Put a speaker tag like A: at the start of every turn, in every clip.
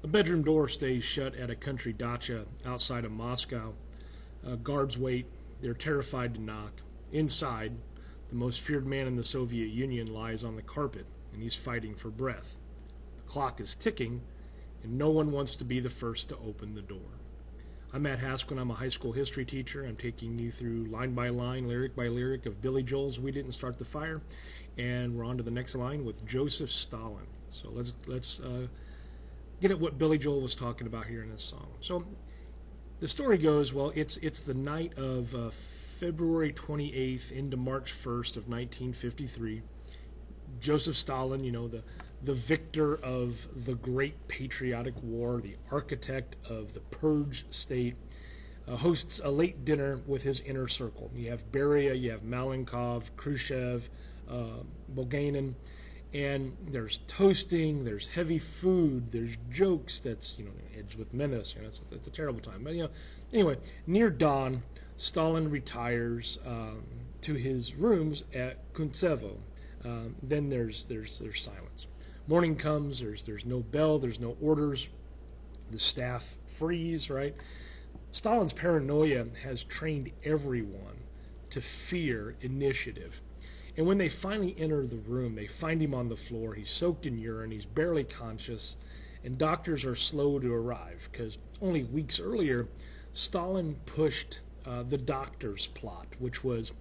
A: bedroom door stays shut at a country dacha outside of Moscow. Guards wait. They're terrified to knock. Inside, the most feared man in the Soviet Union lies on the carpet, and he's fighting for breath. The clock is ticking, and no one wants to be the first to open the door. I'm Matt Haskell. I'm a high school history teacher. I'm taking you through line by line, lyric by lyric of Billy Joel's "We Didn't Start the Fire," and we're on to the next line with Joseph Stalin. So let's get at what Billy Joel was talking about here in this song. So the story goes, well, it's the night of February 28th into March 1st of 1953. Joseph Stalin, the victor of the Great Patriotic War, the architect of the Purge state, hosts a late dinner with his inner circle. You have Beria, you have Malenkov, Khrushchev, Bulganin, and there's toasting, there's heavy food, there's jokes that's, edged with menace. It's a terrible time. But, anyway, near dawn, Stalin retires to his rooms at Kuntsevo. Then there's silence. Morning comes, there's no bell, there's no orders. The staff freeze, right? Stalin's paranoia has trained everyone to fear initiative. And when they finally enter the room, they find him on the floor. He's soaked in urine, he's barely conscious, and doctors are slow to arrive because only weeks earlier, Stalin pushed the doctor's plot, which was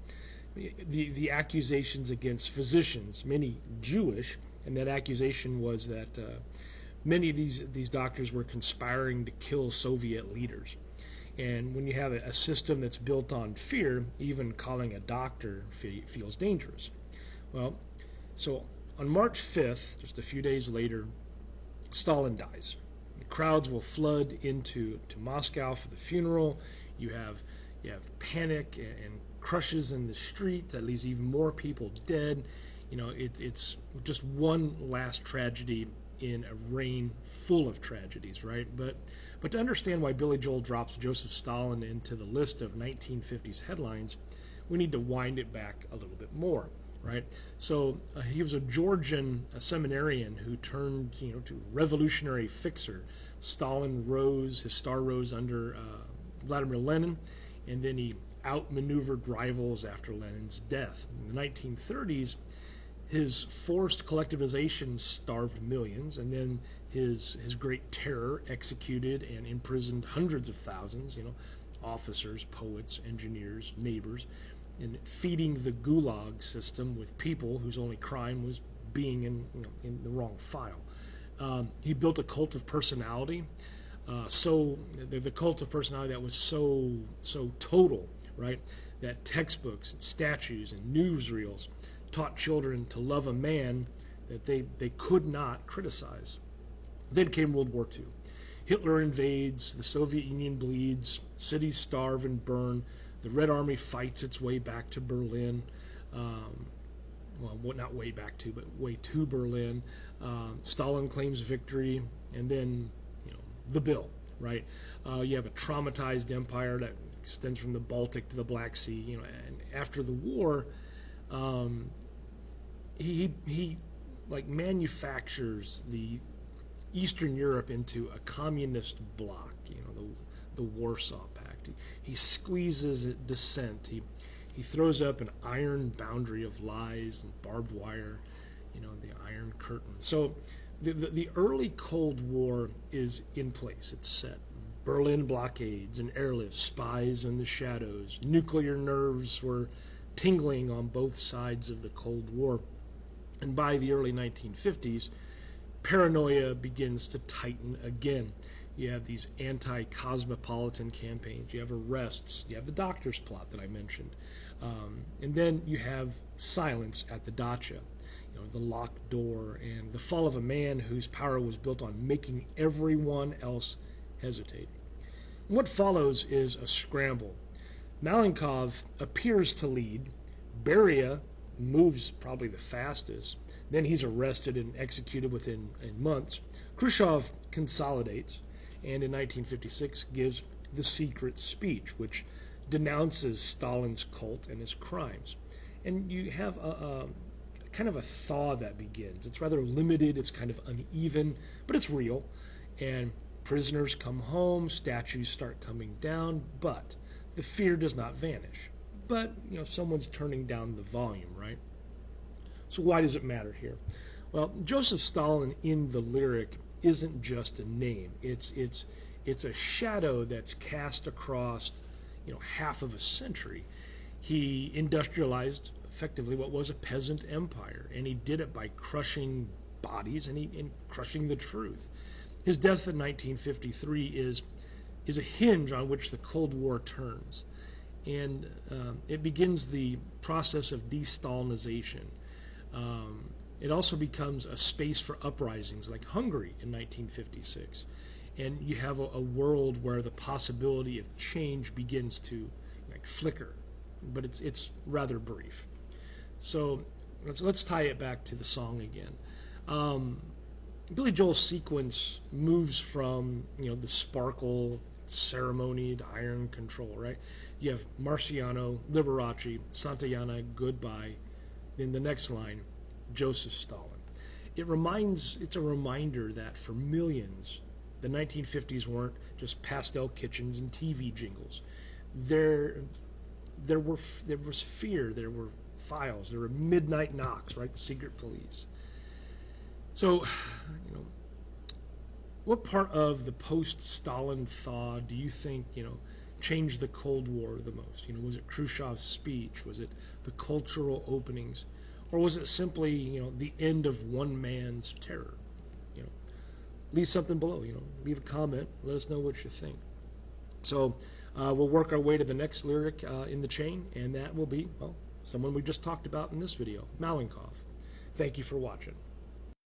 A: the accusations against physicians, many Jewish, and that accusation was that many of these doctors were conspiring to kill Soviet leaders. And when you have a system that's built on fear, even calling a doctor feels dangerous. Well, so on March 5th, just a few days later, Stalin dies. The crowds will flood into Moscow for the funeral. You have panic and crushes in the street that leaves even more people dead. It's just one last tragedy in a reign full of tragedies, right? But to understand why Billy Joel drops Joseph Stalin into the list of 1950s headlines, we need to wind it back a little bit more, right? So he was a Georgian seminarian who turned, to revolutionary fixer. Stalin his star rose under Vladimir Lenin, and then he outmaneuvered rivals after Lenin's death. In the 1930s, his forced collectivization starved millions, and then his great terror executed and imprisoned hundreds of thousands, officers, poets, engineers, neighbors, and feeding the gulag system with people whose only crime was being in the wrong file. He built a cult of personality, the cult of personality that was so total, right, that textbooks and statues and newsreels taught children to love a man that they could not criticize. Then came World War II. Hitler invades, the Soviet Union bleeds, cities starve and burn, the Red Army fights its way back to Berlin. Not way back to, but way to Berlin. Stalin claims victory, and then, the bill, right? You have a traumatized empire that extends from the Baltic to the Black Sea, and after the war, he manufactures the Eastern Europe into a communist bloc, the Warsaw Pact. He squeezes dissent. He throws up an iron boundary of lies and barbed wire, the Iron Curtain. So the early Cold War is in place. It's set. Berlin blockades and airlifts, spies in the shadows. Nuclear nerves were tingling on both sides of the Cold War. And by the early 1950s, paranoia begins to tighten again. You have these anti-cosmopolitan campaigns. You have arrests. You have the doctor's plot that I mentioned. And then you have silence at the dacha, the locked door, and the fall of a man whose power was built on making everyone else hesitate. And what follows is a scramble. Malenkov appears to lead. Beria moves probably the fastest. Then he's arrested and executed within months. Khrushchev consolidates, and in 1956 gives the secret speech, which denounces Stalin's cult and his crimes. And you have a kind of a thaw that begins. It's rather limited, it's kind of uneven, but it's real. And prisoners come home, statues start coming down, but the fear does not vanish. But, someone's turning down the volume, right? So why does it matter here? Well, Joseph Stalin in the lyric isn't just a name. It's a shadow that's cast across, half of a century. He industrialized effectively what was a peasant empire, and he did it by crushing bodies and crushing the truth. His death in 1953 is a hinge on which the Cold War turns, and it begins the process of de-Stalinization. It also becomes a space for uprisings like Hungary in 1956. And you have a world where the possibility of change begins to flicker, but it's rather brief. So let's tie it back to the song again. Billy Joel's sequence moves from the sparkle ceremony to iron control, right? You have Marciano, Liberace, Santayana, Goodbye. Then the next line, Joseph Stalin. It's a reminder that for millions, the 1950s weren't just pastel kitchens and TV jingles. There was fear, there were files, there were midnight knocks, right? The secret police. So, what part of the post-Stalin thaw do you think, changed the Cold War the most? Was it Khrushchev's speech? Was it the cultural openings? Or was it simply, the end of one man's terror? Leave something below, leave a comment, let us know what you think. So we'll work our way to the next lyric in the chain, and that will be, someone we just talked about in this video, Malenkov. Thank you for watching.